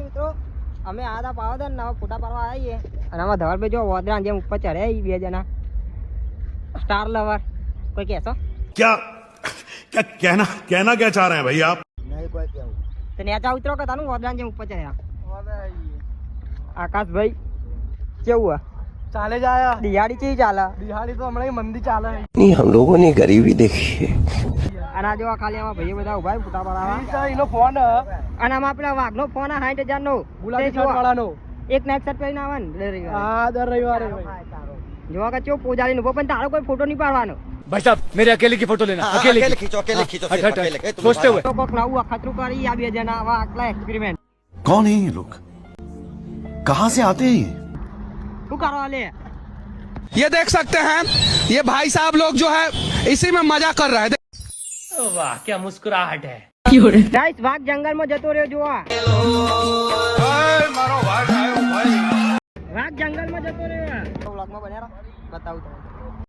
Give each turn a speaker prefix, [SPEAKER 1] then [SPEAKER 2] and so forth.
[SPEAKER 1] મિત્રો અમે આ હતા પાવાગઢ ને ફોટા પાડવા આવીએ અને આમાં ધવલભાઈ જો વોદરા જેમ ઉપર ચડ્યા બે જણા स्टार लवर कोई कैसा
[SPEAKER 2] क्या क्या कहना क्या चाह रहे हैं भाई आप
[SPEAKER 1] नहीं कोई क्या तो नीचा उतरो का तानु वोदरा जे ऊपर चढ़या आकाश भाई क्या हुआ
[SPEAKER 3] चाले जाया
[SPEAKER 1] दिहाड़ी चीज चाला
[SPEAKER 3] दिहाड़ी तो हमने मंदी चाला है
[SPEAKER 4] नहीं हम लोगों ने गरीबी देखी है
[SPEAKER 1] અને જો ખાલી આમાં ભાઈ બધા ઉભા ફોટા પાડવા
[SPEAKER 3] એનો ફોન
[SPEAKER 1] અને આમાં પેલા વાઘનો ફોન 60000 નો
[SPEAKER 3] ગુલાબી શર્ટ વાળાનો
[SPEAKER 1] એક નાઇટ શર્ટ પહેરીને આવે ને દર રવિવારે
[SPEAKER 3] હા દર રવિવારે
[SPEAKER 1] જોવા કે ચો પોજારી નો પણ તારો કોઈ ફોટો નહીં પાડવાનો
[SPEAKER 5] भाई साहब मेरे अकेले की फोटो लेना अकेले खींचो सोचते हुए
[SPEAKER 1] તો કોક નવું અખતરું કરી આ બે જણા આવા આટલા એક્સપેરિમેન્ટ
[SPEAKER 2] कौन है ये लोग कहाँ से आते हैं
[SPEAKER 1] શું કરવા લે
[SPEAKER 5] ये देख सकते हैं ये भाई साहब लोग जो है इसी में मजा कर रहे थे। वाह क्या मुस्कुराहट है
[SPEAKER 1] ગાઈસ વાઘ જંગલમાં જતો રહ્યો જોવા વાઘ જંગલમાં જતો રહ્યો વ્લોગમાં બન્યા રહો બતાવું તમને